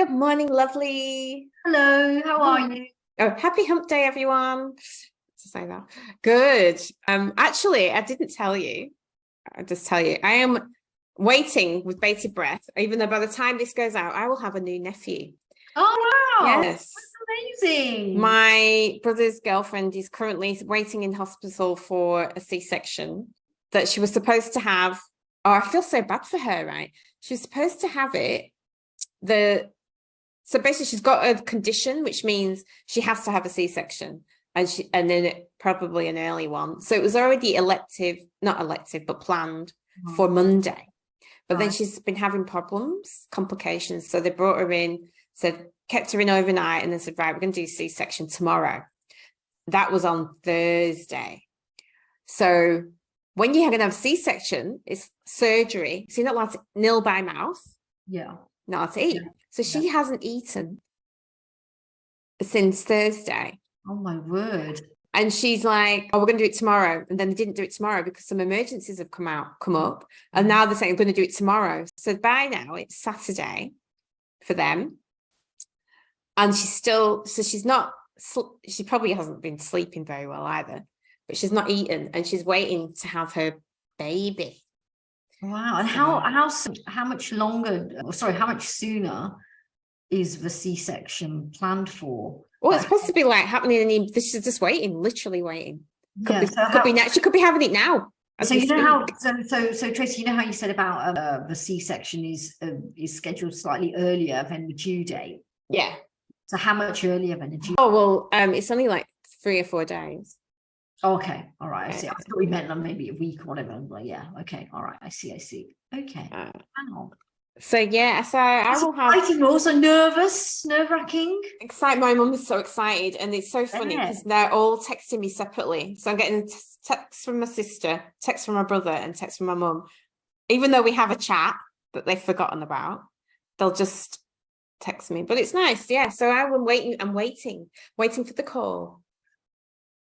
Good morning, lovely. Hello, how are you? Oh, happy hump day, everyone. To say that. Good. Actually, I didn't tell you. I'll just tell you. I am waiting with bated breath, even though by the time this goes out, I will have a new nephew. Oh, wow. Yes. That's amazing. My brother's girlfriend is currently waiting in hospital for a C-section that she was supposed to have. Oh, I feel so bad for her, right? She was supposed to have it. So basically she's got a condition, which means she has to have a C-section and then probably an early one. So it was already not elective, but planned for Monday. But then she's been having complications. So they brought her in, kept her in overnight and then said, right, we're going to do C-section tomorrow. That was on Thursday. So when you're going to have C-section, it's surgery. So you're not allowed to nil by mouth. Yeah. Not allowed to eat. Yeah. So she hasn't eaten since Thursday. Oh my word. And she's like, oh, we're going to do it tomorrow. And then they didn't do it tomorrow because some emergencies have come up. And now they're saying, I'm going to do it tomorrow. So by now it's Saturday for them. And she probably hasn't been sleeping very well either, but she's not eaten and she's waiting to have her baby. Wow. And how much sooner is the C-section planned for? Well, it's supposed to be like happening. This is just waiting, literally waiting. She could be having it now. So you know so Tracy, you know how you said about the C-section is scheduled slightly earlier than the due date. Yeah. So how much earlier than the due? Oh well, it's only like 3 or 4 days. Okay, all right. I see. I thought we meant like maybe a week or whatever. I'm like, yeah, okay, all right. I see. Okay. Wow. So yeah, so I will have. Exciting, also nerve-wracking. Excited. My mum is so excited, and it's so funny because they're all texting me separately. So I'm getting texts from my sister, text from my brother, and text from my mum. Even though we have a chat that they've forgotten about, they'll just text me. But it's nice, yeah. So I'm waiting for the call.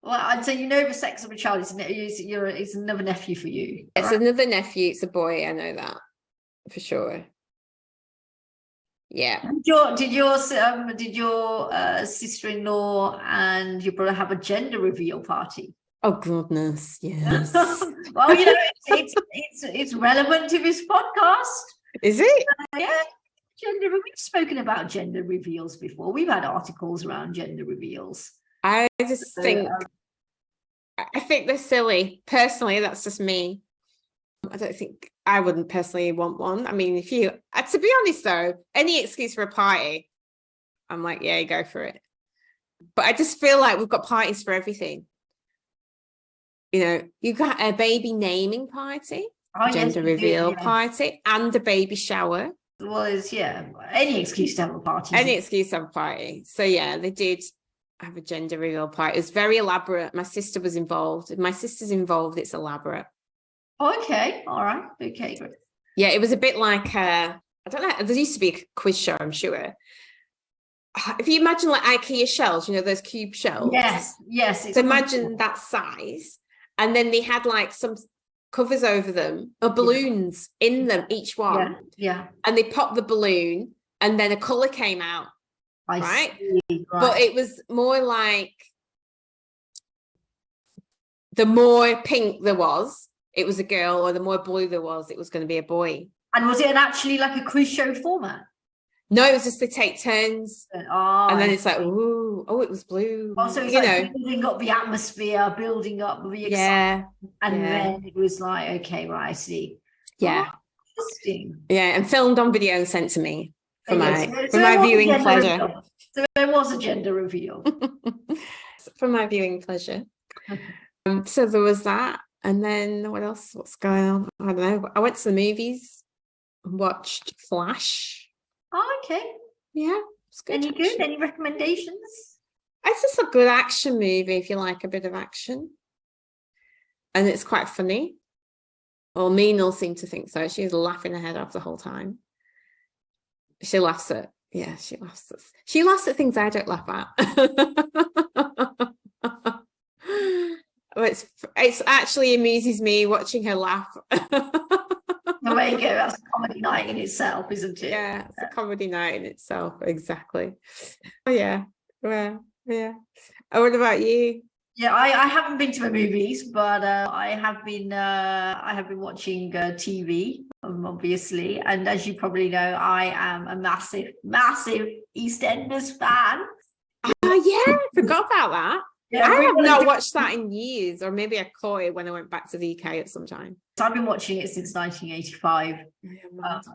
Well, I'd say the sex of a child it's another nephew for you. It's right? Another nephew. It's a boy. I know that for sure. Yeah. Did your sister-in-law and your brother have a gender reveal party? Oh goodness, yes. Well, it's relevant to this podcast. Is it? Yeah. We've spoken about gender reveals before. We've had articles around gender reveals. I just think they're silly. Personally, that's just me. I wouldn't personally want one. I mean, to be honest though, any excuse for a party, I'm like, yeah, go for it. But I just feel like we've got parties for everything. You got a baby naming party, gender reveal party, and a baby shower. Well, any excuse to have a party. Any excuse to have a party. So yeah, they did have a gender reveal party. It was very elaborate. My sister was involved. If my sister's involved, it's elaborate. Okay, all right. Okay, great. Yeah, it was a bit like I don't know. There used to be a quiz show, I'm sure. If you imagine like IKEA shells, those cube shells. Yes. So imagine that size, and then they had like some covers over them or balloons in them, each one. Yeah. And they popped the balloon, and then a color came out. Right? But it was more like the more pink there was, it was a girl, or the more blue there was, it was going to be a boy. And was it actually like a quiz show format? No, it was just they take turns. And then it's like, ooh, it was blue. Oh, so it's building up the atmosphere, building up the excitement. And then it was like, okay, right, I see. Yeah. Oh, interesting. Yeah, and filmed on video and sent to me for my viewing pleasure. So there was a gender reveal. For my viewing pleasure. So there was that. And then what's going on? I don't know. I went to the movies and watched Flash. Oh, okay. Yeah, it's good. Any good? Any recommendations? It's just a good action movie if you like a bit of action. And it's quite funny. Well, Meenal seemed to think so. She was laughing her head off the whole time. She laughs at things I don't laugh at. It's actually amuses me watching her laugh. No, there you go. That's a comedy night in itself, isn't it? Yeah, it's a comedy night in itself. Exactly. Oh yeah. Well, yeah. Oh, what about you? Yeah, I haven't been to the movies, but I have been watching TV, obviously. And as you probably know, I am a massive EastEnders fan. Oh yeah, I forgot about that. Yeah, I have not watched that in years, or maybe I caught it when I went back to the UK at some time. So I've been watching it since 1985,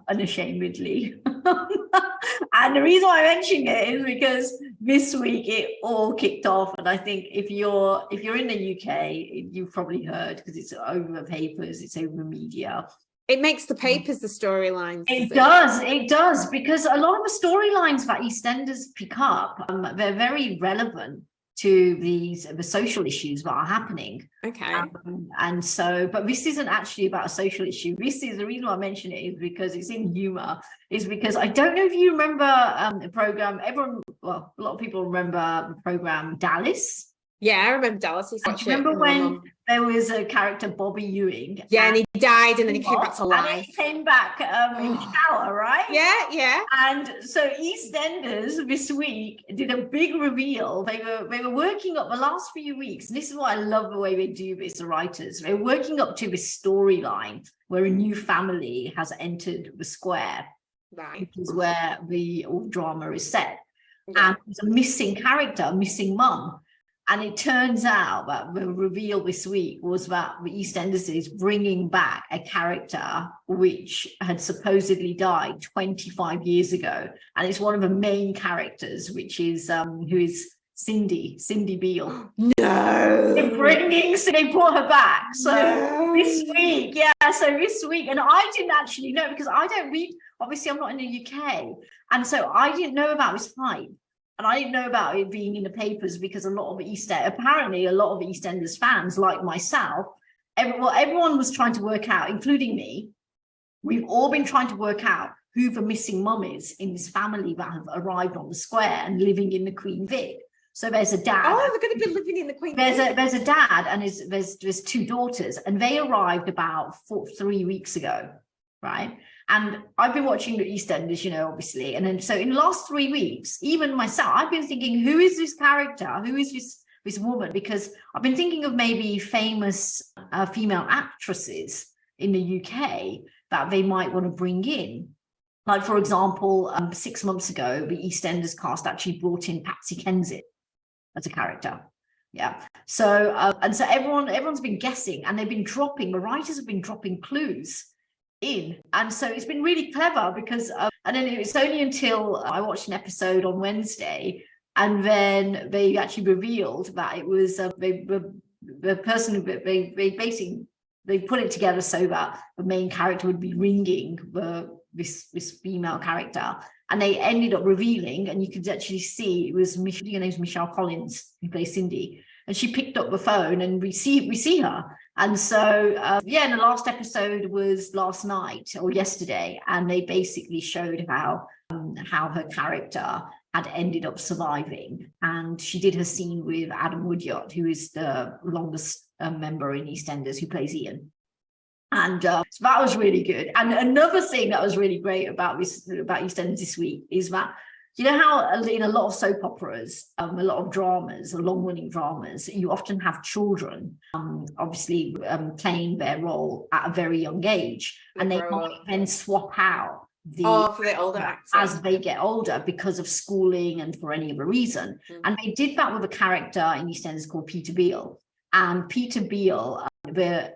unashamedly. And the reason why I mention it is because this week it all kicked off, and I think if you're in the UK, you've probably heard, because it's over the papers, it's over the media. It makes the papers the storylines. It does, because a lot of the storylines that EastEnders pick up, they're very relevant to the social issues that are happening. Okay. And so, but this isn't actually about a social issue. This is the reason why I mention it is because it's in humor, is because I don't know if you remember the program, a lot of people remember the program Dallas. Yeah, I remember Dallas. Remember when there was a character, Bobby Ewing? Yeah, and he died, and then he came back to life. And he came back in the shower, right? Yeah. And so EastEnders this week did a big reveal. They were working up the last few weeks, and this is why I love the way they do this, the writers. They're working up to this storyline where a new family has entered the square, right? Which is where the all drama is set. Yeah. And there's a missing character, a missing mum. And it turns out that the reveal this week was that the EastEnders is bringing back a character which had supposedly died 25 years ago. And it's one of the main characters, which is who is Cindy Beale. No. They brought her back. So no. this week, and I didn't actually know, because I don't read, obviously I'm not in the UK. And so I didn't know about this fight. And I didn't know about it being in the papers, because apparently a lot of EastEnders fans, like myself, everyone was trying to work out, including me. We've all been trying to work out who the missing mum is in this family that have arrived on the square and living in the Queen Vic. So there's a dad. Oh, they're going to be living in the Queen Vic. There's a dad, and there's two daughters, and they arrived about 3 weeks ago, right? And I've been watching the EastEnders, obviously. And then so in the last 3 weeks, even myself, I've been thinking, who is this character? Who is this woman? Because I've been thinking of maybe famous female actresses in the UK that they might want to bring in. Like, for example, 6 months ago, the EastEnders cast actually brought in Patsy Kensit as a character. Yeah. So, and so everyone's been guessing, and the writers have been dropping clues in, and so it's been really clever, because and then it's only until I watched an episode on Wednesday, and then they actually revealed that it was the person they put it together so that the main character would be ringing this female character, and they ended up revealing, and you could actually see it was her name's Michelle Collins, who plays Cindy, and she picked up the phone, and we see her. And so, and the last episode was last night or yesterday, and they basically showed how her character had ended up surviving. And she did her scene with Adam Woodyard, who is the longest member in EastEnders, who plays Ian. And so that was really good. And another thing that was really great about EastEnders this week is that, you know how in a lot of soap operas, a lot of dramas, long-running dramas, you often have children, obviously playing their role at a very young age, and they might then swap out for the older actors as they get older because of schooling and for any other reason. And they did that with a character in EastEnders called Peter Beale. And Peter Beale, the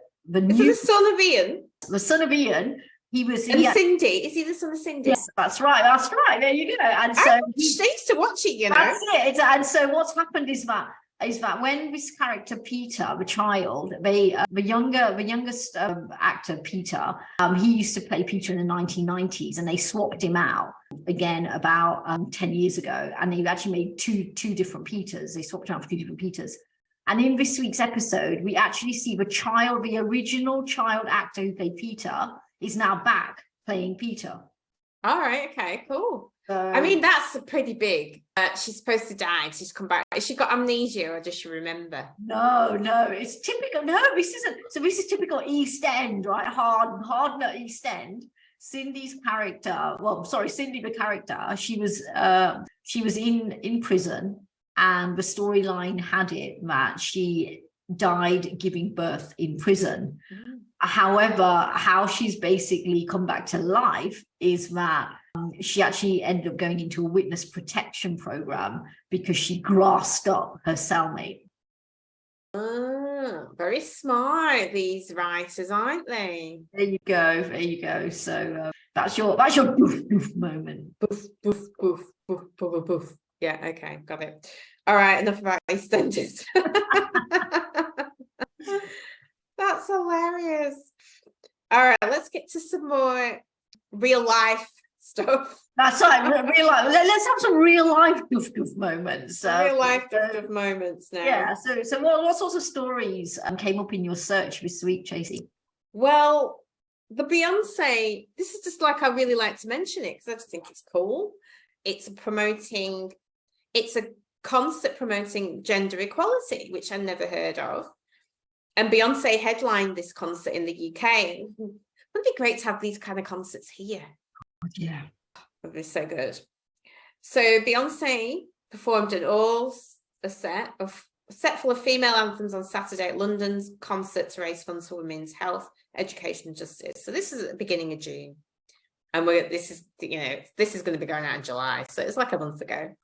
son of Ian. The son of Ian. He was Cindy. Is he the son of Cindy? Yes, that's right. There you go. And so I used to watch it, That's it. And so what's happened is that when this character Peter, the child, the youngest actor Peter, he used to play Peter in the 1990s, and they swapped him out again about 10 years ago, and they actually made two different Peters. They swapped out for two different Peters. And in this week's episode, we actually see the original child actor who played Peter is now back playing Peter. All right. Okay, cool. I mean, that's pretty big. She's supposed to die. She's come back. Has she got amnesia, or does she remember? No, it's typical. No, this isn't. So this is typical East End, right? Hard nut East End. Cindy's character. Well, sorry, Cindy the character. She was in prison, and the storyline had it that she died giving birth in prison. Mm. However, how she's basically come back to life is that she actually ended up going into a witness protection program because she grassed up her cellmate. Very smart, these writers, aren't they? There you go. So that's your boof boof moment. Boof boof boof boof boof boof. Yeah, okay, got it. All right, enough about EastEnders. That's hilarious. All right, let's get to some more real life stuff. That's right, real life. Let's have some real life goof goof moments. Real life goof goof moments now. Yeah. So what sorts of stories came up in your search this week, Tracy? Well, the Beyonce. This is just like, I really like to mention it because I just think it's cool. It's a concert promoting gender equality, which I never heard of. And Beyonce headlined this concert in the UK. Wouldn't it be great to have these kind of concerts here? Yeah. It would be so good. So Beyonce performed a set full of female anthems on Saturday at London's concert to raise funds for women's health, education and justice. So this is at the beginning of June. And this is going to be going out in July. So it's like a month ago.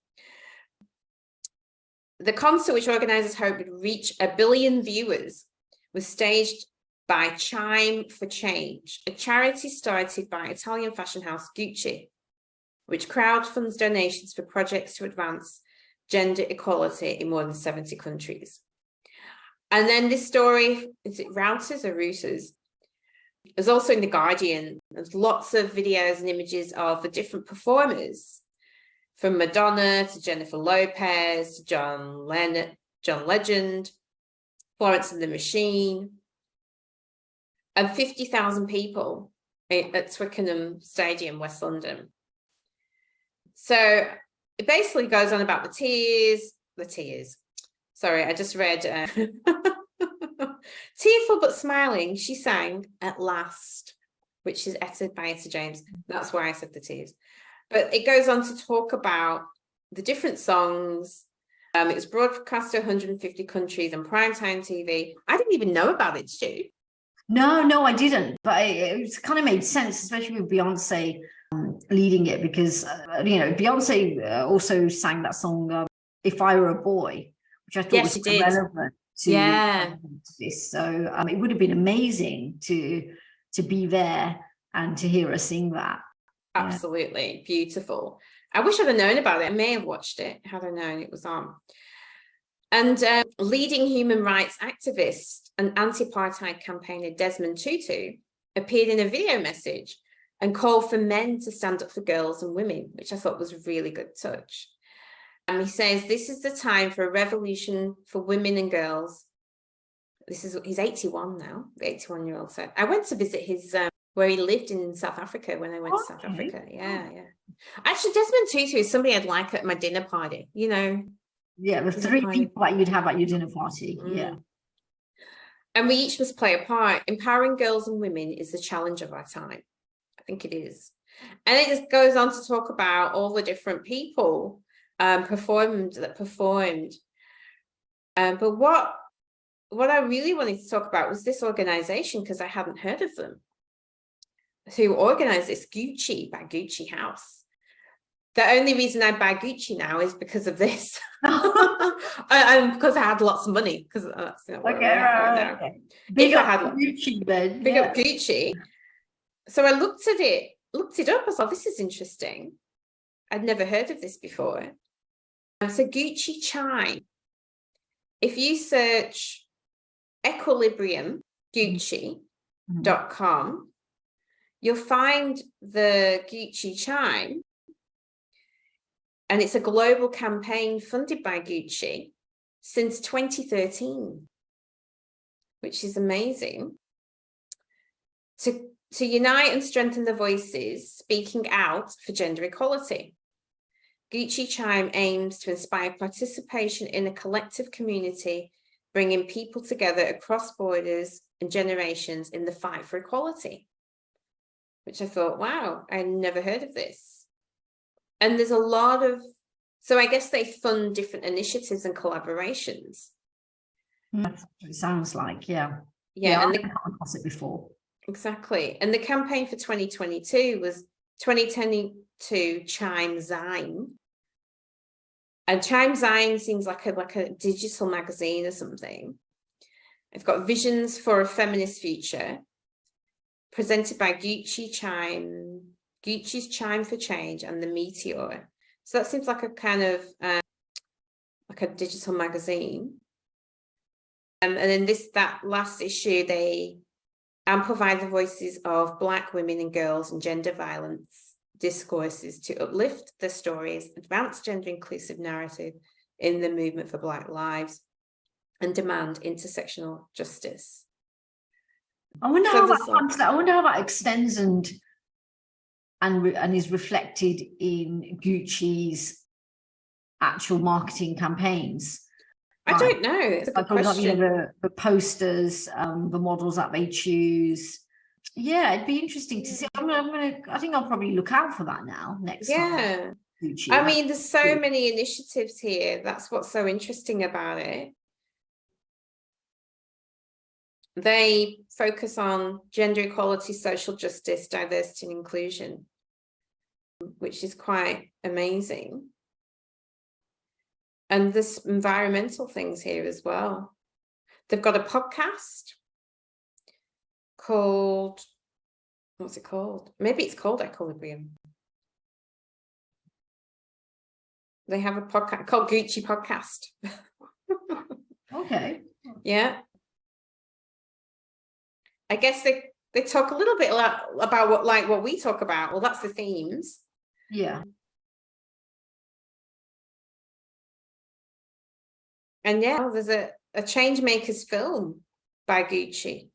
The concert, which organisers hoped would reach 1 billion viewers, was staged by ChimeForChange, a charity started by Italian fashion house Gucci, which crowdfunds donations for projects to advance gender equality in more than 70 countries. And then this story, is it Reuters or Reuters? It's also in The Guardian. There's lots of videos and images of the different performers, from Madonna to Jennifer Lopez to John Legend, Florence And The Machine, and 50,000 people at Twickenham Stadium, West London. So it basically goes on about the tears. Sorry, I just read. Tearful but smiling, she sang At Last, which is edited by Etta James. That's why I said the tears. But it goes on to talk about the different songs. It was broadcast to 150 countries on primetime TV. I didn't even know about it, did you? No, I didn't. But it kind of made sense, especially with Beyonce leading it, because, Beyonce also sang that song, If I Were a Boy, which I thought was relevant to this. So it would have been amazing to be there and to hear her sing that. Absolutely beautiful. I wish I'd have known about it. I may have watched it had I known it was on. And leading human rights activist and anti-apartheid campaigner Desmond Tutu appeared in a video message and called for men to stand up for girls and women, which I thought was a really good touch. And he says, this is the time for a revolution for women and girls. He's 81 now, the 81-year-old said. I went to visit his where he lived in South Africa when I went to South Africa. Yeah. Actually, Desmond Tutu is somebody I'd like at my dinner party, Yeah, the 3 people that you'd have at your dinner party. Yeah. And we each must play a part. Empowering girls and women is the challenge of our time. I think it is. And it just goes on to talk about all the different people performed. But what I really wanted to talk about was this organization, because I hadn't heard of them, who organized this Gucci by Gucci House. The only reason I buy Gucci now is because of this. And because I had lots of money, because that's okay. Big up Gucci, then. Big up Gucci. So I looked it up. I thought, this is interesting. I'd never heard of this before. So Gucci Chime. If you search Equilibrium Gucci.com, you'll find the Gucci Chime, and it's a global campaign funded by Gucci since 2013, which is amazing, to unite and strengthen the voices speaking out for gender equality. Gucci Chime aims to inspire participation in a collective community, bringing people together across borders and generations in the fight for equality. Which I thought, wow, I never heard of this. And there's a lot of, so I guess they fund different initiatives and collaborations. That's what it sounds like, yeah. Yeah, and I've come across it before. Exactly. And the campaign for 2022 was 2022 Chime Zine. And Chime Zine seems like a digital magazine or something. I've got Visions for a Feminist Future, presented by Gucci's ChimeForChange and the Meteor. So that seems like a kind of like a digital magazine. And then that last issue, they amplify the voices of Black women and girls and gender violence discourses to uplift their stories, advance gender inclusive narrative in the movement for Black lives, and demand intersectional justice. I wonder how that extends and is reflected in Gucci's actual marketing campaigns. I don't know. It's a good question. The posters, the models that they choose. Yeah, it'd be interesting to see. I think I'll probably look out for that now next time. Gucci. I mean, there's so many initiatives here. That's what's so interesting about it. They focus on gender equality, social justice, diversity, and inclusion, which is quite amazing. And there's environmental things here as well. They've got a podcast called, what's it called? Maybe it's called Equilibrium. They have a podcast called Gucci Podcast. Okay. Yeah. I guess they talk a little bit about what we talk about. Well, that's the themes. Yeah. And yeah, there's a Changemakers film by Gucci.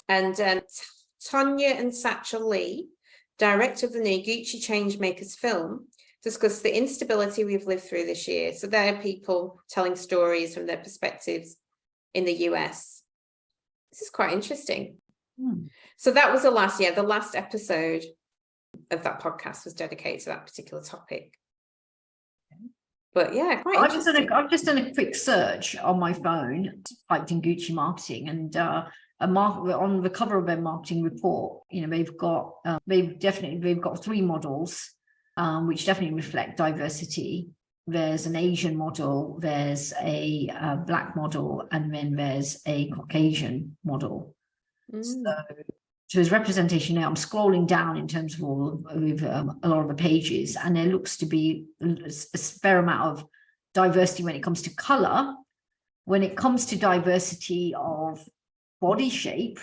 And Tonya and Satchel Lee, director of the new Gucci Changemakers film, discuss the instability we've lived through this year. So there are people telling stories from their perspectives in the US. This is quite interesting. So that was the last episode of that podcast was dedicated to that particular topic. But yeah, quite interesting. I've just done a quick search on my phone, typed in Gucci marketing, and on the cover of their marketing report, they've got 3 models, which definitely reflect diversity. There's an Asian model, there's a Black model, and then there's a Caucasian model. So there's representation there. I'm scrolling down in terms of a lot of the pages, and there looks to be a fair amount of diversity when it comes to color. When it comes to diversity of body shape,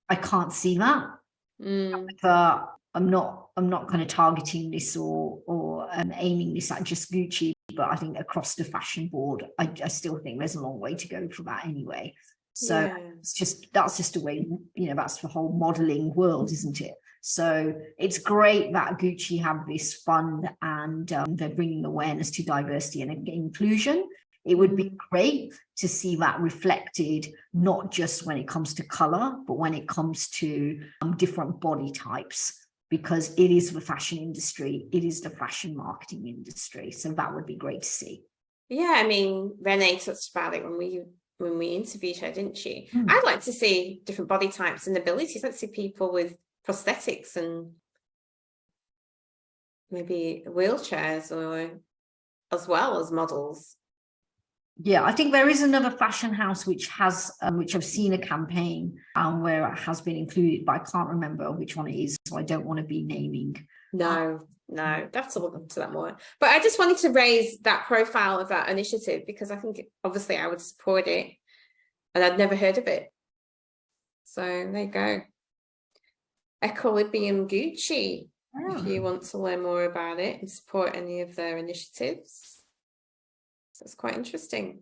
I can't see that. I'm not kind of targeting this or aiming this at just Gucci, but I think across the fashion board, I still think there's a long way to go for that anyway. So that's just a way, that's the whole modeling world, isn't it? So it's great that Gucci have this fund and they're bringing awareness to diversity and inclusion. It would be great to see that reflected, not just when it comes to color, but when it comes to different body types, because it is the fashion industry, it is the fashion marketing industry. So that would be great to see. Yeah, I mean, Renee touched about it when we interviewed her, didn't she? I'd like to see different body types and abilities. Let's see people with prosthetics and maybe wheelchairs, or as well as models. Yeah, I think there is another fashion house which has, which I've seen a campaign where it has been included, but I can't remember which one it is, so I don't want to be naming. No, that's all up to that more. But I just wanted to raise that profile of that initiative because I think obviously I would support it, and I'd never heard of it. So there you go. Equilibrium Gucci, if you want to learn more about it and support any of their initiatives. So it's quite interesting.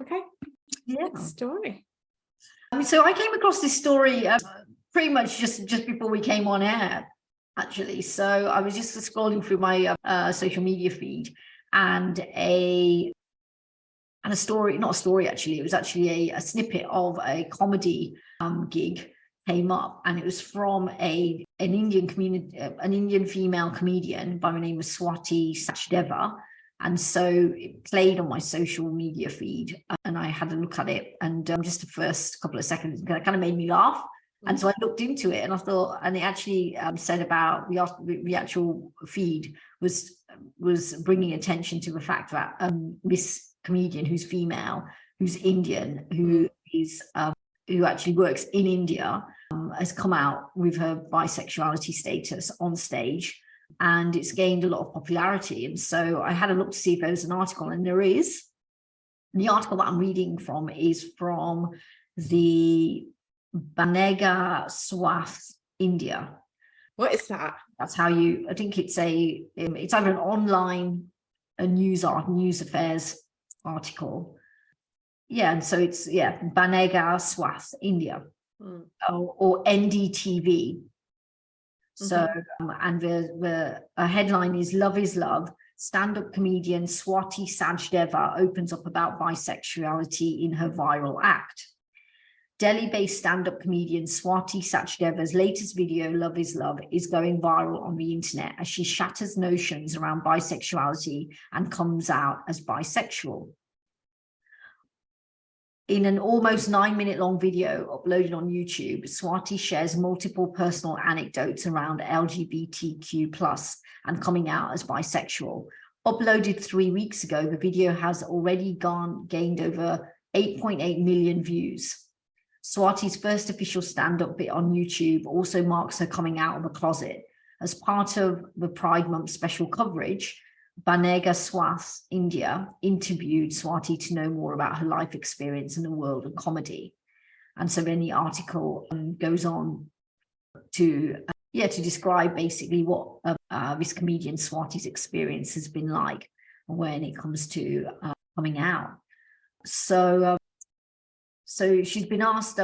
Okay, next story. So I came across this story pretty much just before we came on air. actually. So I was just scrolling through my social media feed, and a story, not a story actually, it was actually a snippet of a comedy gig came up, and it was from an Indian community, an Indian female comedian by the name of Swati Sachdeva. And so it played on my social media feed, and I had a look at it, and just the first couple of seconds kind of made me laugh. And so I looked into it, and I thought, and it actually said about the actual feed was bringing attention to the fact that this comedian, who's female, who's Indian, who is who actually works in India, has come out with her bisexuality status on stage, and it's gained a lot of popularity. And so I had a look to see if there was an article, and there is. And the article that I'm reading from is from the Banega Swath, India. What is that? That's how you, I think it's it's either an online news affairs article. Yeah, and so it's Banega Swath, India, or NDTV. So and the headline is "Love is Love." Stand-up comedian Swati Sachdeva opens up about bisexuality in her viral act. Delhi-based stand-up comedian Swati Sachdeva's latest video, Love is Love, is going viral on the internet as she shatters notions around bisexuality and comes out as bisexual. In an almost 9-minute long video uploaded on YouTube, Swati shares multiple personal anecdotes around LGBTQ+ and coming out as bisexual. Uploaded 3 weeks ago, the video has already gained over 8.8 million views. Swati's first official stand-up bit on YouTube also marks her coming out of the closet. As part of the Pride Month special coverage, Banega Swath, India, interviewed Swati to know more about her life experience in the world of comedy. And so then the article goes on to describe basically what this comedian Swati's experience has been like when it comes to coming out. So she's been asked,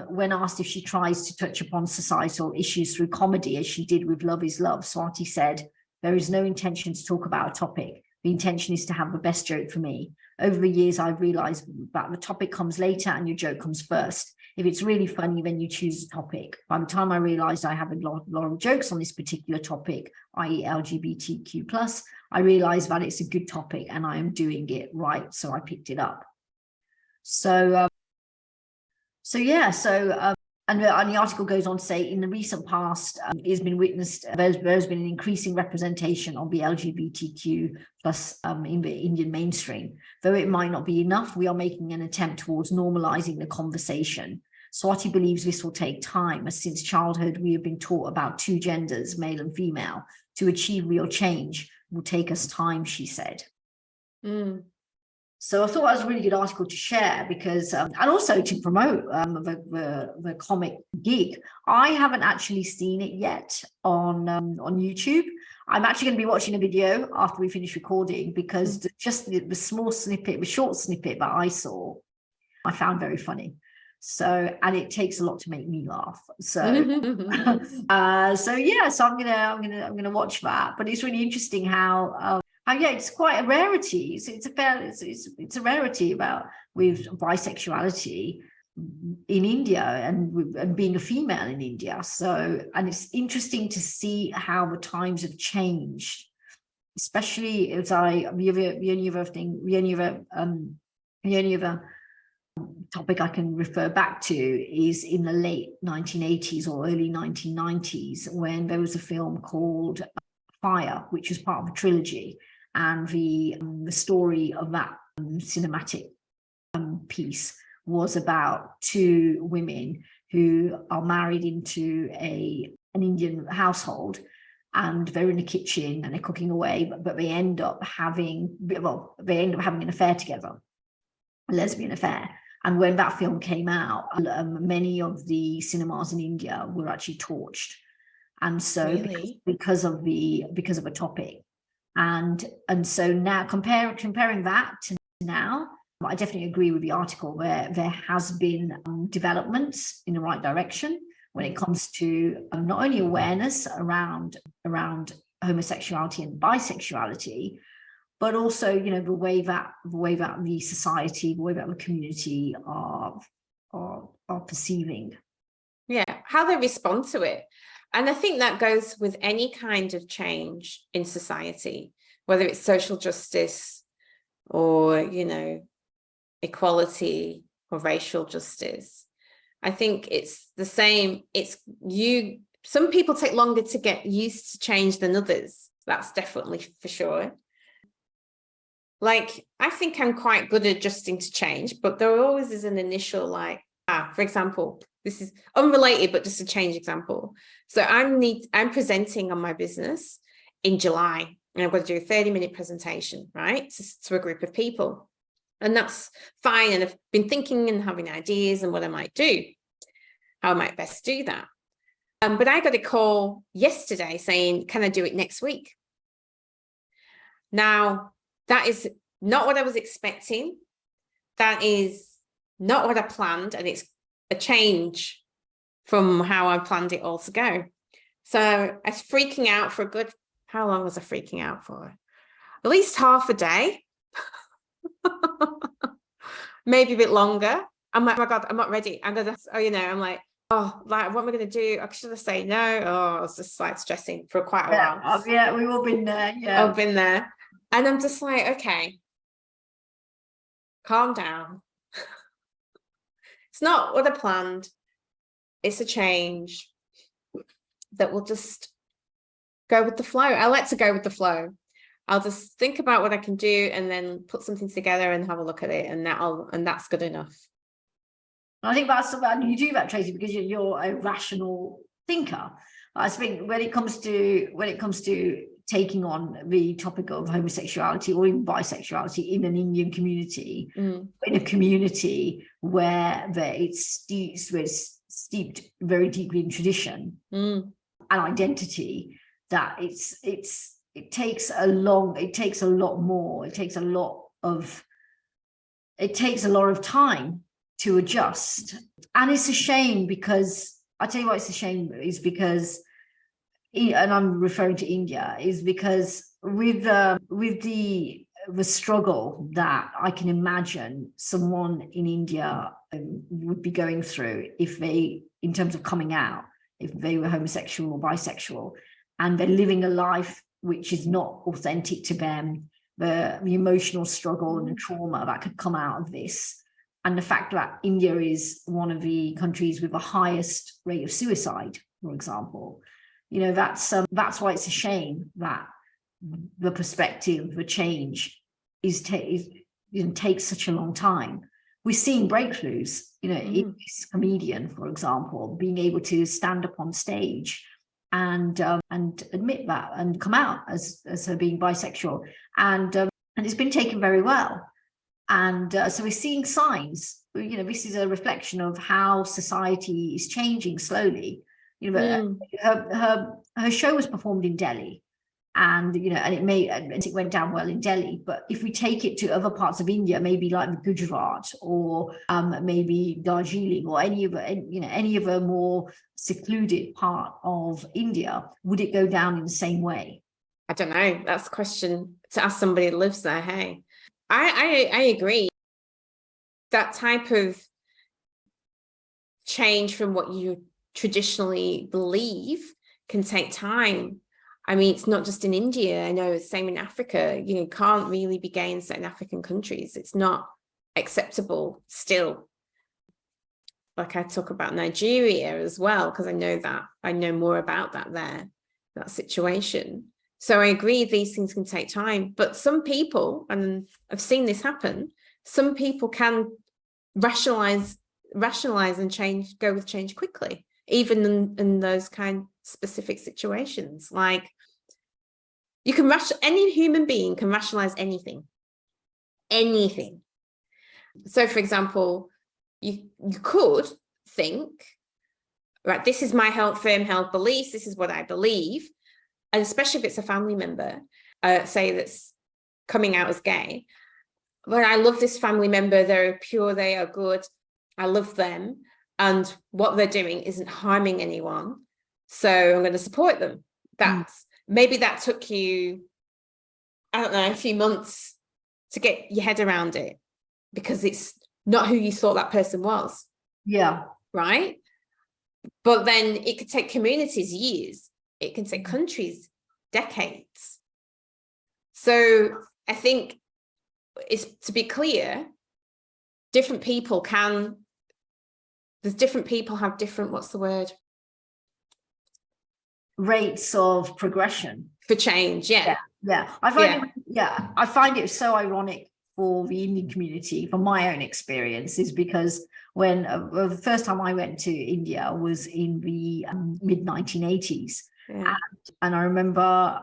when asked if she tries to touch upon societal issues through comedy, as she did with Love is Love, Swati said, "There is no intention to talk about a topic. The intention is to have the best joke for me. Over the years, I've realized that the topic comes later and your joke comes first. If it's really funny, then you choose a topic. By the time I realized I have a lot of jokes on this particular topic, i.e. LGBTQ+, I realized that it's a good topic and I am doing it right, so I picked it up." And the article goes on to say, in the recent past, it has been witnessed, there's been an increasing representation of the LGBTQ plus in the Indian mainstream. Though it might not be enough, we are making an attempt towards normalizing the conversation. Swati believes this will take time, as since childhood we have been taught about two genders, male and female. To achieve real change will take us time, she said. So I thought that was a really good article to share because, and also to promote the comic gig. I haven't actually seen it yet on YouTube. I'm actually going to be watching a video after we finish recording because just the small snippet, the short snippet that I saw, I found very funny. So, and it takes a lot to make me laugh. So, so I'm gonna watch that. But it's really interesting how. It's quite a rarity. It's a rarity with bisexuality in India and being a female in India. So, and it's interesting to see how the times have changed, especially as the only other topic I can refer back to is in the late 1980s or early 1990s when there was a film called Fire, which was part of a trilogy. And the story of that cinematic piece was about two women who are married into an Indian household, and they're in the kitchen and they're cooking away, but they end up having an affair together, a lesbian affair. And when that film came out, many of the cinemas in India were actually torched, and so really? because of a topic. And so now comparing that to now, I definitely agree with the article where there has been developments in the right direction, when it comes to not only awareness around homosexuality and bisexuality, but also, you know, the way that the society, the way that the community are perceiving. Yeah, how they respond to it. And I think that goes with any kind of change in society, whether it's social justice or, you know, equality or racial justice. I think it's the same. Some people take longer to get used to change than others. That's definitely for sure. Like, I think I'm quite good at adjusting to change, but there always is an initial, like, for example, this is unrelated, but just a change example. So I'm presenting on my business in July, and I've got to do a 30-minute presentation, right, to a group of people. And that's fine. And I've been thinking and having ideas and what I might do, how I might best do that. But I got a call yesterday saying, can I do it next week? Now, that is not what I was expecting. That is not what I planned. And it's a change from how I planned it all to go. So I was freaking out for a good, how long was I freaking out for? At least half a day. Maybe a bit longer. I'm like, oh my God, I'm not ready. I'm gonna, I'm like, like, what am I gonna do? Should I say no? I was just like stressing for quite a while. Yeah, we've all been there. Yeah, I've been there. And I'm just like, okay, calm down. It's not what I planned. It's a change that will just go with the flow. I like to go with the flow. I'll just think about what I can do and then put something together and have a look at it, and that's good enough. I think that's about, you do that, Tracy, because you're a rational thinker. I think when it comes to taking on the topic of homosexuality or even bisexuality in an Indian community, in a community where it's steeped very deeply in tradition and identity, that it takes a lot of time to adjust. And it's a shame, because I'll tell you why it's a shame, is because, and I'm referring to India, is because with the struggle that I can imagine someone in India would be going through in terms of coming out, if they were homosexual or bisexual, and they're living a life which is not authentic to them, the emotional struggle and the trauma that could come out of this. And the fact that India is one of the countries with the highest rate of suicide, for example, that's why it's a shame that the perspective, the change takes such a long time. We're seeing breakthroughs, in this comedian, for example, being able to stand up on stage and admit that and come out as her being bisexual, and it's been taken very well. And so we're seeing signs. This is a reflection of how society is changing slowly. Her show was performed in Delhi, and it went down well in Delhi. But if we take it to other parts of India, maybe like Gujarat or maybe Darjeeling or any of a more secluded part of India, would it go down in the same way? I don't know. That's a question to ask somebody who lives there. Hey. I agree. That type of change from what you traditionally believe can take time. I mean, it's not just in India. I know it's the same in Africa. You can't really be gay in certain African countries. It's not acceptable still. Like, I talk about Nigeria as well, because I know more about that situation. So I agree, these things can take time, but some people, and I've seen this happen, some people can rationalize and go with change quickly, even in those kind of specific situations. Like, any human being can rationalize anything. So, for example, you could think, right, this is my firm held beliefs, this is what I believe. And especially if it's a family member, say, that's coming out as gay. But I love this family member. They're pure. They are good. I love them. and what they're doing isn't harming anyone, so I'm going to support them. That's maybe that took you, I don't know, a few months to get your head around it, because it's not who you thought that person was. Yeah. Right. But then it could take communities years. It can take countries decades. So I think it's, to be clear, different people have different, what's the word? Rates of progression. For change. Yeah. I find it so ironic for the Indian community, from my own experience, is because when the first time I went to India was in the mid 1980s. Yeah. And I remember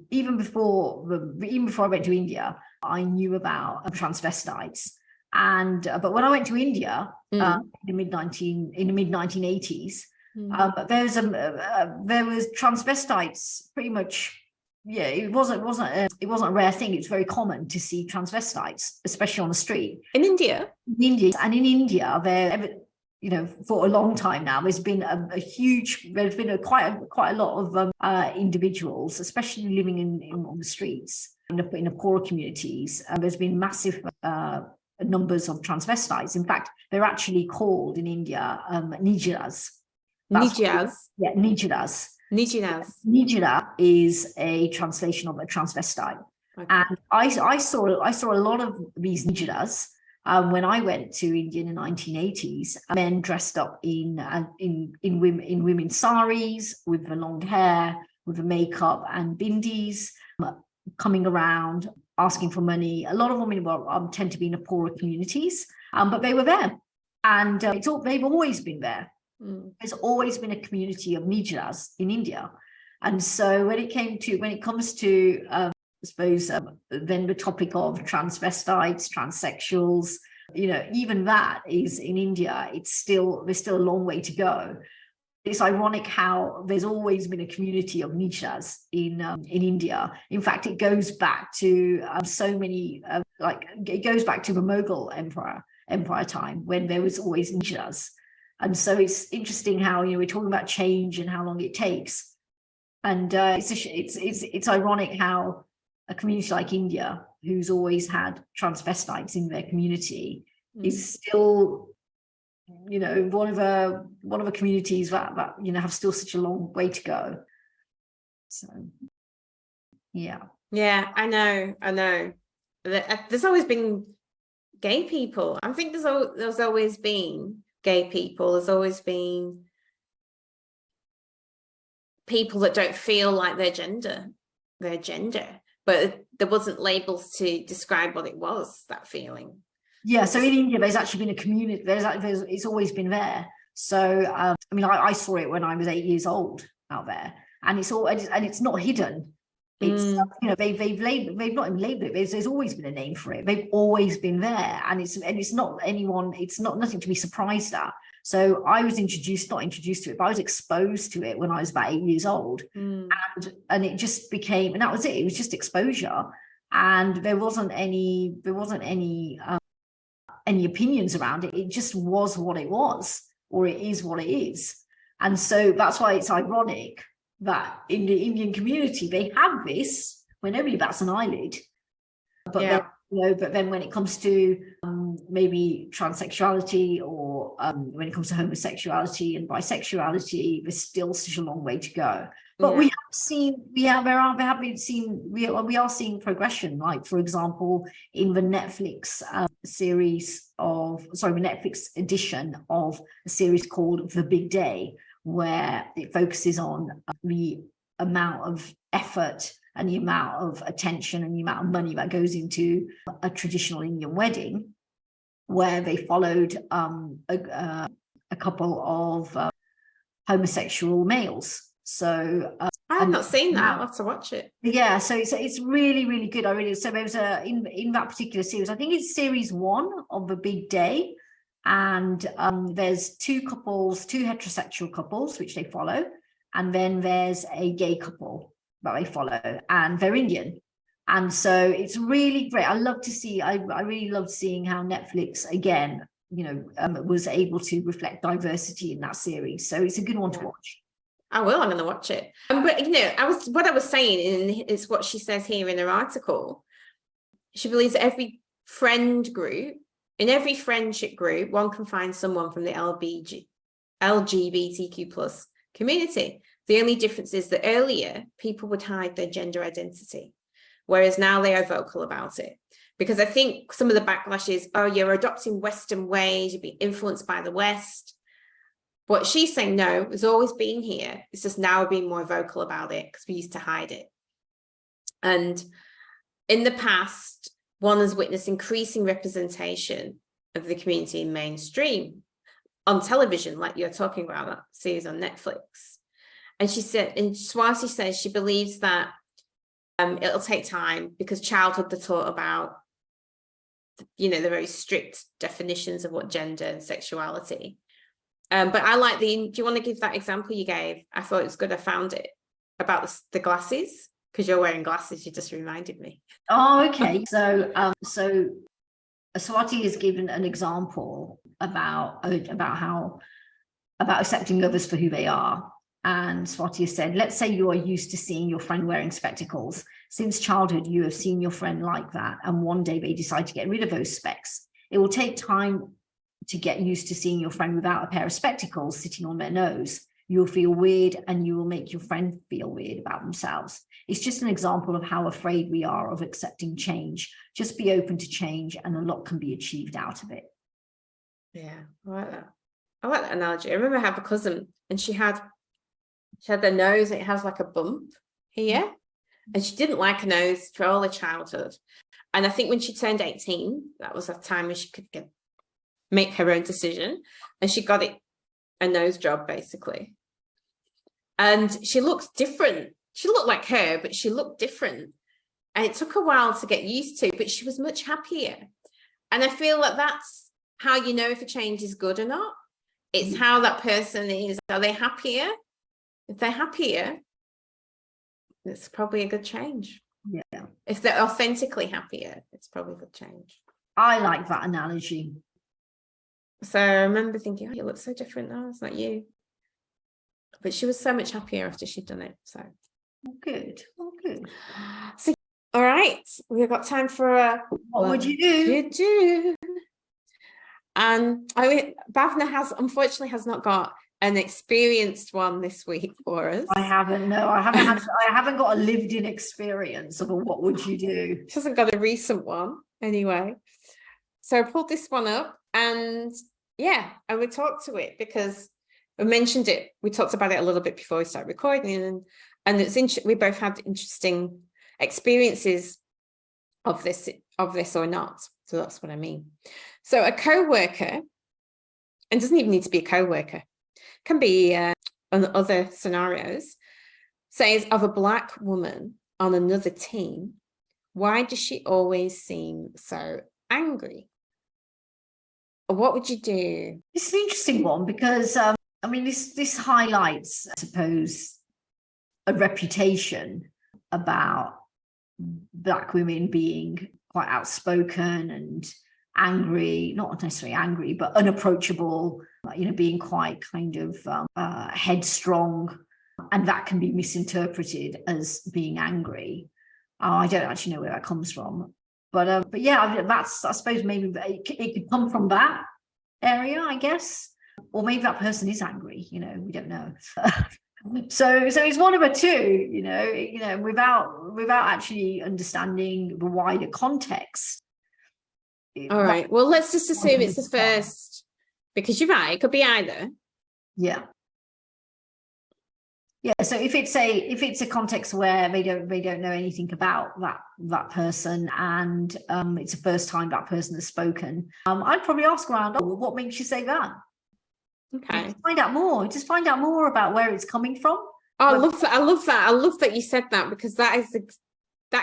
even before I went to India, I knew about transvestites. And but when I went to India in the mid 1980s, there was transvestites pretty much. Yeah, it wasn't a rare thing. It's very common to see transvestites, especially on the street in India. In India, there, you know, for a long time now, there's been quite a lot of individuals, especially living on the streets in the poorer communities. There's been massive numbers of transvestites. In fact, they're actually called in India nijiras. Nijiras. Yeah, nijiras. Nijira is a translation of a transvestite. Okay. And I saw a lot of these nijiras when I went to India in the 1980s. Men dressed up in women's saris, with the long hair, with the makeup and bindis, coming around asking for money. A lot of women tend to be in the poorer communities, but they were there, and they've always been there. There's always been a community of nijiras in India. And so when it comes to I suppose then the topic of transvestites, transsexuals, you know, even that is in India, there's still a long way to go. It's ironic how there's always been a community of nijiras in India. In fact, it goes back to it goes back to the Mughal empire time, when there was always nijiras. And so it's interesting how, you know, we're talking about change and how long it takes. And it's ironic how a community like India, who's always had transvestites in their community, is still, you know, one of the communities that you know have still such a long way to go. So yeah, I know. There's always been gay people. I think there's always been gay people. There's always been people that don't feel like their gender, but there wasn't labels to describe what it was, that feeling. Yeah, so in India, there's actually been a community. It's always been there. So I mean, I saw it when I was 8 years old out there, and it's not hidden. It's you know, they've not even labeled it. There's always been a name for it. They've always been there, and it's not nothing to be surprised at. So I was not introduced to it, but I was exposed to it when I was about 8 years old, and it just became, and that was it. It was just exposure, and there wasn't any opinions around it. It just was what it was, or it is what it is. And so that's why it's ironic that in the Indian community they have this when nobody bats an eyelid, but then when it comes to maybe transsexuality, or when it comes to homosexuality and bisexuality, there's still such a long way to go. But we are seeing progression. Like, for example, in the Netflix the Netflix edition of a series called The Big Day, where it focuses on the amount of effort and the amount of attention and the amount of money that goes into a traditional Indian wedding, where they followed a couple of homosexual males. So I've not seen that. I'll have to watch it. Yeah, so it's really, really good. So there was in that particular series, I think it's series 1 of The Big Day, and there's two heterosexual couples which they follow, and then there's a gay couple that they follow, and they're Indian. And so it's really great. I really loved seeing how Netflix again was able to reflect diversity in that series. So it's a good one to watch. I will. I'm going to watch it. But what I was saying, and it's what she says here in her article. She believes that every friendship group, one can find someone from the LGBTQ plus community. The only difference is that earlier people would hide their gender identity, whereas now they are vocal about it. Because I think some of the backlash is, oh, you're adopting Western ways, you're being influenced by the West. What she's saying, no, it's always been here. It's just now being more vocal about it because we used to hide it. And in the past, one has witnessed increasing representation of the community in mainstream on television, like you're talking about that series on Netflix. And she said, and Swati says she believes that it'll take time because childhood they're taught about, the very strict definitions of what gender and sexuality. But I like do you want to give that example you gave? I thought it was good. I found it about the glasses, because you're wearing glasses. You just reminded me. Oh, okay. So Swati has given an example about accepting others for who they are. And Swati has said, let's say you are used to seeing your friend wearing spectacles. Since childhood, you have seen your friend like that. And one day they decide to get rid of those specs. It will take time to get used to seeing your friend without a pair of spectacles sitting on their nose. You'll feel weird and you will make your friend feel weird about themselves. It's just an example of how afraid we are of accepting change. Just be open to change and a lot can be achieved out of it. Yeah, I like that. I like that analogy. I remember I have a cousin and she had their nose, it has like a bump here. And she didn't like a nose for all her childhood. And I think when she turned 18, that was a time when she could make her own decision. And she got a nose job, basically. And she looked different. She looked like her, but she looked different. And it took a while to get used to, but she was much happier. And I feel like that's how you know if a change is good or not. It's how that person is. Are they happier? If they're happier, it's probably a good change. Yeah. If they're authentically happier, it's probably a good change. I like that analogy. So I remember thinking, oh, you look so different now. It's not you. But she was so much happier after she'd done it. So good. Oh, good. So, all right, we've got time for what would you do? You do. And Bhavna unfortunately has not got an experienced one this week for us. I haven't got a lived-in experience of what would you do. She hasn't got a recent one anyway. So I pulled this one up and we talked to it because we mentioned it. We talked about it a little bit before we started recording, and it's we both had interesting experiences of this or not. So that's what I mean. So a co-worker, and doesn't even need to be a co-worker, can be on other scenarios, says of a Black woman on another team, why does she always seem so angry? What would you do? It's an interesting one because this highlights, I suppose, a reputation about Black women being quite outspoken and angry, not necessarily angry, but unapproachable, being quite kind of headstrong, and that can be misinterpreted as being angry. I don't actually know where that comes from, but yeah, that's, I suppose maybe it could come from that area, I guess, or maybe that person is angry. We don't know. So it's one of the two, without actually understanding the wider context. All right. Well, let's just assume it's the first, because you're right. It could be either. Yeah. Yeah. So if it's a context where they don't know anything about that person, and it's the first time that person has spoken, I'd probably ask around, what makes you say that? Okay. Just find out more. Just find out more about where it's coming from. Oh, I love that. I love that. I love that you said that, because that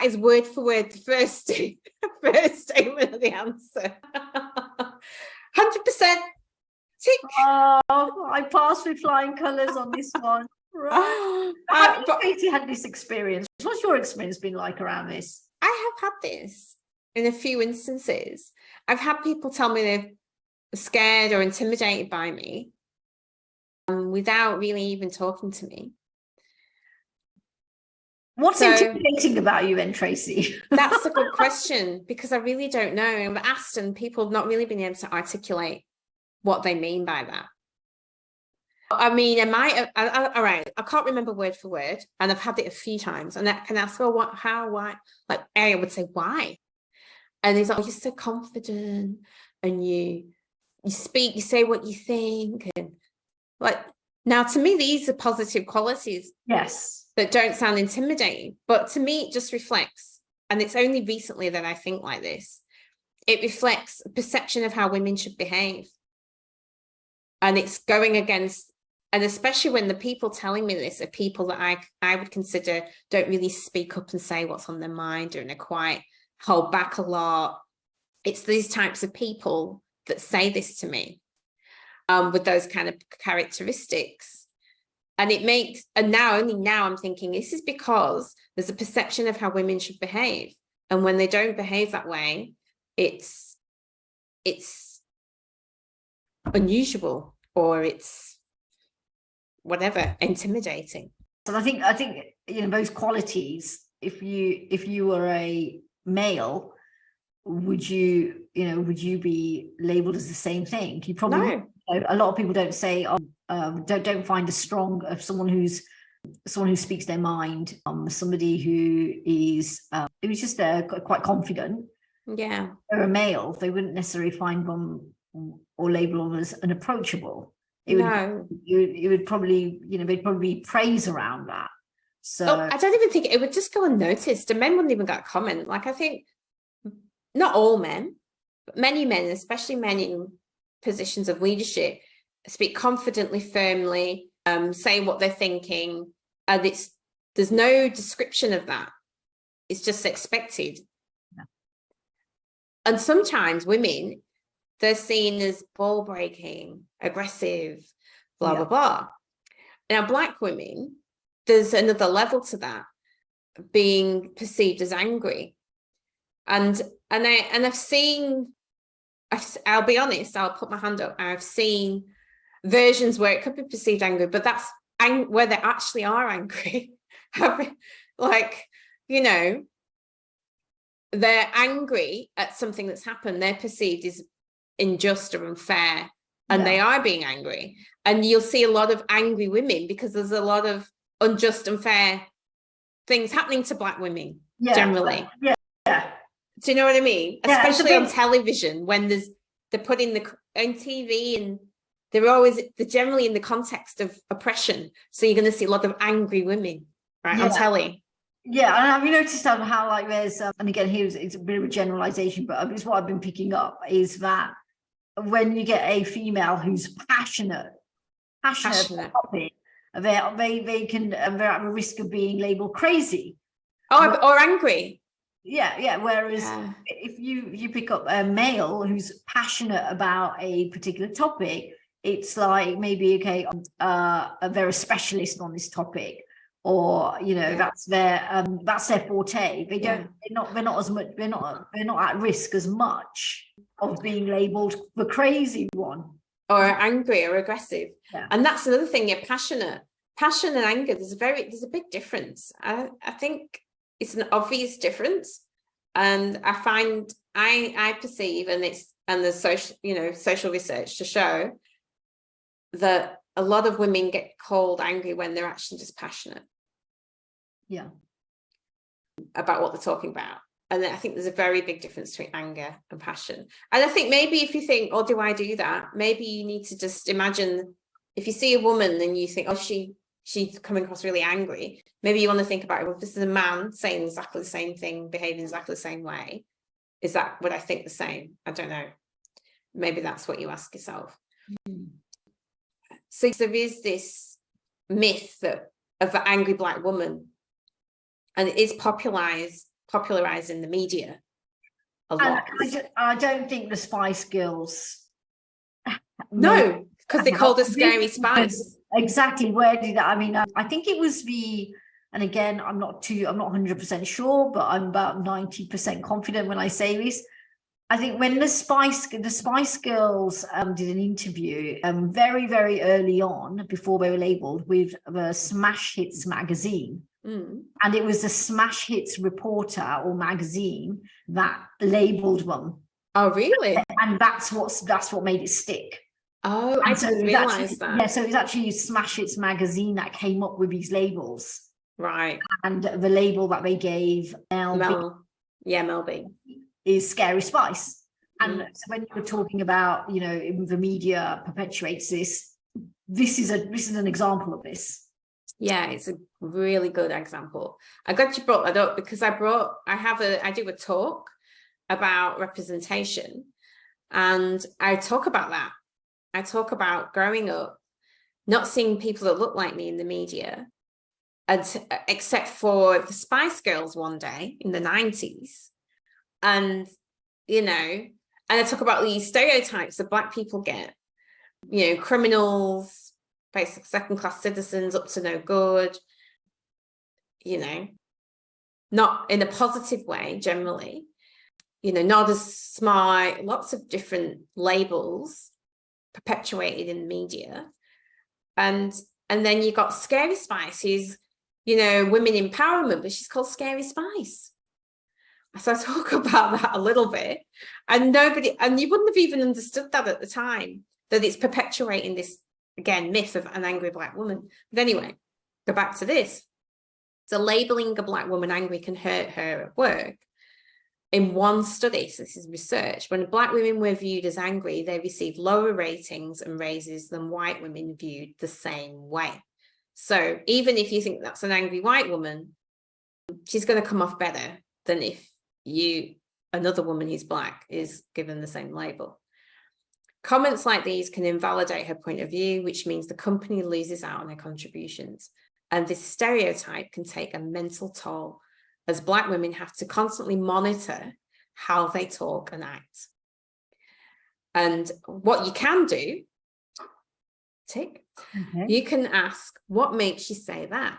is word for word the first statement of the answer. 100%. Tick. Oh, I passed with flying colours on this one. Right. Have you, Tracy, had this experience? What's your experience been like around this? I have had this in a few instances. I've had people tell me scared or intimidated by me without really even talking to me. What's intimidating about you then, Tracy? That's a good question, because I really don't know. I've asked and people have not really been able to articulate what they mean by that. I mean, all right, I can't remember word for word, and I've had it a few times, and I can ask, oh, what, how, why? Like, I would say, why? And he's like, oh, you're so confident, and you speak, you say what you think, and like, now to me, these are positive qualities. Yes. That don't sound intimidating, but to me, it just reflects, and it's only recently that I think like this, it reflects a perception of how women should behave. And it's going against, and especially when the people telling me this are people that I would consider don't really speak up and say what's on their mind, or they're quite hold back a lot. It's these types of people that say this to me with those kind of characteristics. And it makes, and only now I'm thinking, this is because there's a perception of how women should behave. And when they don't behave that way, it's unusual, or it's whatever, intimidating. So I think, you know, those qualities, if you were a male, would you be labeled as the same thing? You probably No. A lot of people don't say, don't find someone who speaks their mind, somebody who is just quite confident. Yeah. They're a male. They wouldn't necessarily find them or label them as unapproachable. It would probably, you know, they'd probably be praise around that. So I don't even think it would just go unnoticed, and men wouldn't even get a comment. Like, I think not all men, but many men, especially men in positions of leadership, speak confidently, firmly, say what they're thinking, and there's no description of that. It's just expected. Yeah. And sometimes women, they're seen as ball breaking, aggressive, blah, blah, blah. Now, Black women, there's another level to that, being perceived as angry. And I've seen, I'll be honest, I'll put my hand up, I've seen versions where it could be perceived angry, but that's where they actually are angry. Like, you know, they're angry at something that's happened, they're perceived as unjust or unfair, and they are being angry. And you'll see a lot of angry women because there's a lot of unjust, unfair things happening to Black women generally. Yeah. Do you know what I mean? Yeah, especially on television, when they're putting on TV, and they're generally in the context of oppression. So you're going to see a lot of angry women, right, on telly. Yeah, and have you noticed how like there's and again, it's a bit of a generalization, but it's what I've been picking up is that when you get a female who's passionate about the topic, they can they're at a risk of being labeled crazy. Or angry. Yeah. Whereas if you pick up a male who's passionate about a particular topic, it's like maybe they're a specialist on this topic, or you know that's their forte. They're not at risk as much of being labeled the crazy one, or angry or aggressive. And that's another thing. You're passion and anger. There's a big difference. I think it's an obvious difference, and I find I perceive, and there's social research to show that a lot of women get called angry when they're actually just passionate about what they're talking about. And I think there's a very big difference between anger and passion. And I think maybe if you think, oh, do I do that? Maybe you need to just imagine, if you see a woman and you think, oh, she's coming across really angry, maybe you want to think about, well, if this is a man saying exactly the same thing, behaving exactly the same way, would I think the same? I don't know. Maybe that's what you ask yourself. Mm-hmm. So there is this myth of the angry Black woman, and it is popularized in the media a lot. I don't think the Spice Girls. No, because they called her Scary Spice. Exactly. Where did that? I mean, I think it was and again, I'm not 100% sure, but I'm about 90% confident when I say this. I think when the Spice Girls did an interview very, very early on, before they were labeled, with the Smash Hits magazine. And it was the Smash Hits reporter or magazine that labeled them. Oh, really? And that's what made it stick. Oh, I didn't realize that. Yeah, so it was actually Smash Hits magazine that came up with these labels. Right. And the label that they gave Mel B is Scary Spice. And so when you were talking about, you know, the media perpetuates this, this is an example of this. Yeah, it's a really good example. I'm glad you brought that up, because I do a talk about representation, and I talk about that. I talk about growing up, not seeing people that look like me in the media, except for the Spice Girls one day in the 90s. And, you know, and I talk about these stereotypes that Black people get, you know, criminals, basic second-class citizens, up to no good, you know, not in a positive way generally, you know, not as smart, lots of different labels perpetuated in the media. And then you got Scary Spice, who's, you know, women empowerment, but she's called Scary Spice. So I talk about that a little bit, and you wouldn't have even understood that at the time, that it's perpetuating this, again, myth of an angry Black woman. But anyway, go back to this. So labeling a Black woman angry can hurt her at work. In one study, so this is research, when Black women were viewed as angry, they received lower ratings and raises than white women viewed the same way. So even if you think that's an angry white woman, she's going to come off better than if another woman who's Black is given the same label. Comments like these can invalidate her point of view, which means the company loses out on her contributions. And this stereotype can take a mental toll, as Black women have to constantly monitor how they talk and act. And what you can do, you can ask, what makes you say that?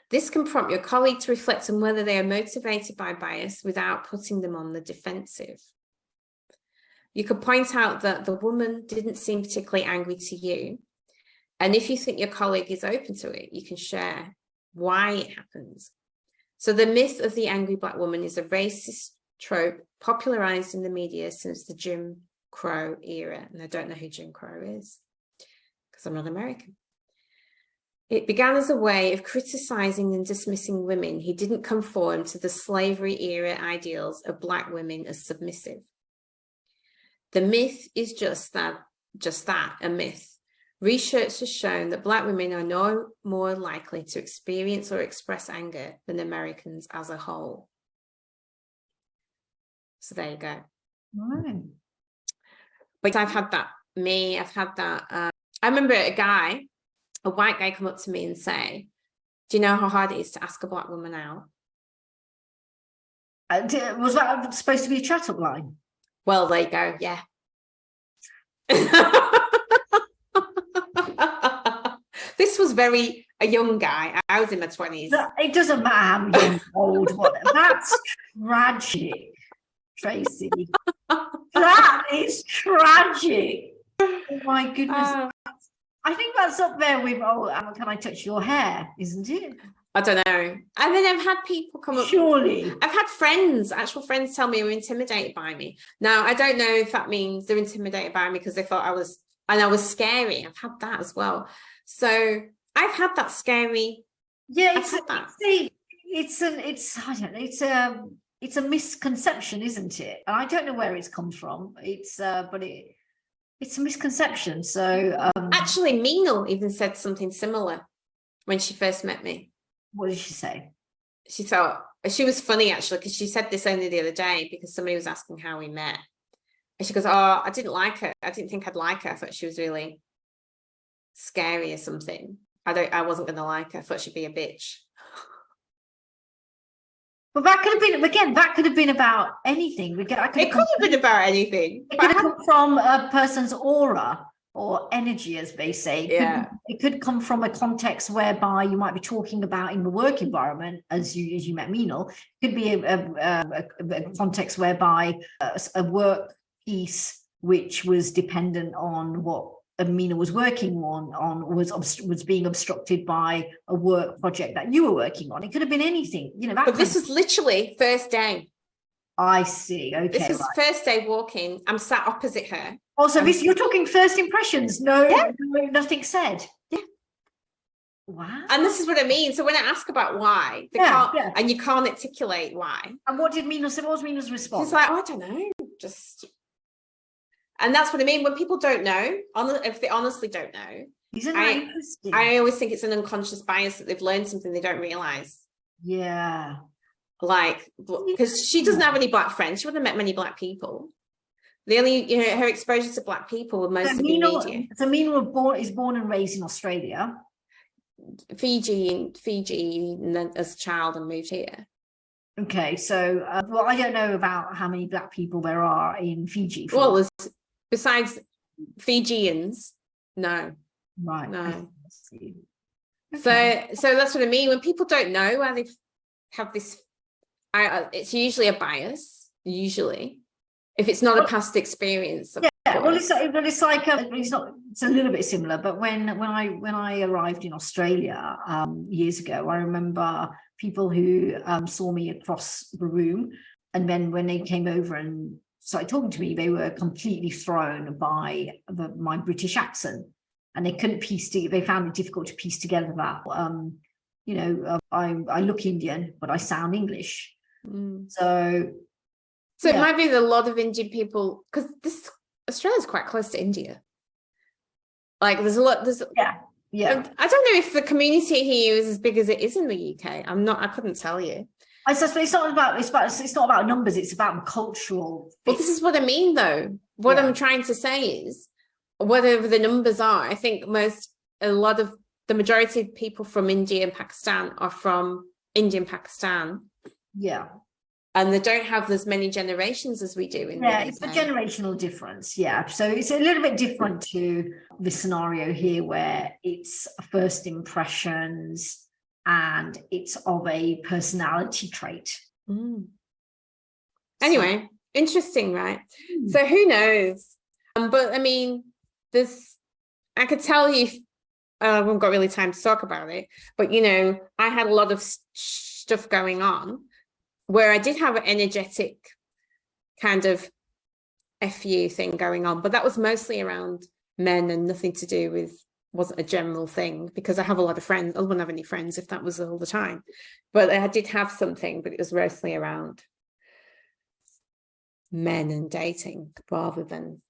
This can prompt your colleague to reflect on whether they are motivated by bias without putting them on the defensive. You could point out that the woman didn't seem particularly angry to you. And if you think your colleague is open to it, you can share why it happens. So the myth of the angry Black woman is a racist trope popularized in the media since the Jim Crow era. And I don't know who Jim Crow is, because I'm not American. It began as a way of criticizing and dismissing women who didn't conform to the slavery era ideals of Black women as submissive. The myth is just that, a myth. Research has shown that Black women are no more likely to experience or express anger than Americans as a whole. So there you go. Right. But I've had that. I remember a white guy come up to me and say, do you know how hard it is to ask a Black woman out? Was that supposed to be a chat-up line? Well, there you go, yeah. This was a young guy. I was in my 20s. It doesn't matter how young or old, whatever. That's tragic, Tracy. That is tragic. Oh my goodness. I think that's up there with, can I touch your hair, isn't it? I don't know. And then I've had people come up. Surely. I've had actual friends tell me they were intimidated by me. Now, I don't know if that means they're intimidated by me because they thought I was scary. I've had that as well. So I've had that scary. Yeah, it's a misconception, isn't it? And I don't know where it's come from. It's a misconception. So actually, Meenal even said something similar when she first met me. What did she say? She thought she was funny actually, because she said this only the other day because somebody was asking how we met, and she goes, "Oh, I didn't like her. I didn't think I'd like her. I thought she was really scary or something. I wasn't going to like her. I thought she'd be a bitch." Well, that could have been about anything. It could have been about anything. It could have come from a person's aura or energy, as they say. It could come from a context whereby you might be talking about in the work environment, as you met Meenal. It could be a context whereby a work piece which was dependent on what Meenal was working on was being obstructed by a work project that you were working on. It could have been anything, But this was literally first day. I see. Okay. This was first day walking. I'm sat opposite her. Also, you're talking first impressions. No, nothing said. Yeah. Wow. And this is what I mean. So when I ask about why, and you can't articulate why. And what did Meenal say? What was Meenal's response? She's like, I don't know. And that's what I mean. When people don't know, if they honestly don't know, isn't that interesting? I always think it's an unconscious bias that they've learned something they don't realize. Yeah. Like, because she doesn't have any black friends. She wouldn't have met many black people. The only, her exposure to black people were mostly in media. So Meenal is born and raised in Australia. Fiji, and then as a child and moved here. Okay, so I don't know about how many black people there are in Fiji. Well, besides Fijians, no. Right. No. Okay. So that's what I mean. When people don't know why they have this, it's usually a bias. Usually, if it's not a past experience. Well, it's a little bit similar. But when I arrived in Australia years ago, I remember people who saw me across the room, and then when they came over and started talking to me, they were completely thrown by my British accent, and they couldn't they found it difficult to piece together that I look Indian but I sound English. So it might be that a lot of Indian people, because Australia's quite close to India. Like there's I don't know if the community here is as big as it is in the UK. I couldn't tell you. It's not about numbers, it's about cultural. But this is what I mean though. What I'm trying to say is, whatever the numbers are, I think the majority of people from India and Pakistan are from India and Pakistan. Yeah. And they don't have as many generations as we do in the UK. It's a generational difference. Yeah. So it's a little bit different to the scenario here where it's first impressions and it's of a personality trait. Anyway, interesting, right? So who knows? But I mean, I could tell you, I haven't got really time to talk about it, but I had a lot of stuff going on where I did have an energetic kind of FU thing going on, but that was mostly around men and nothing to do with, wasn't a general thing, because I have a lot of friends. I wouldn't have any friends if that was all the time, but I did have something, but it was mostly around men and dating rather than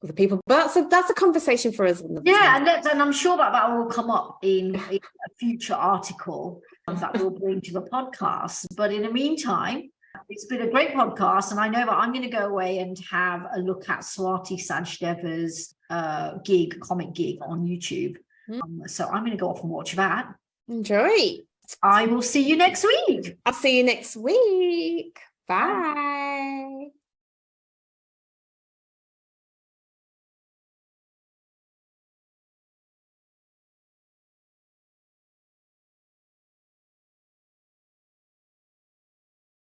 other people. But that's a conversation for us. And I'm sure that will come up in a future article that we'll bring to the podcast. But in the meantime, it's been a great podcast, and I know that I'm going to go away and have a look at Swati Sanchdeva's comic gig on YouTube. So I'm going to go off and watch that. Enjoy. I will see you next week. I'll see you next week. Bye.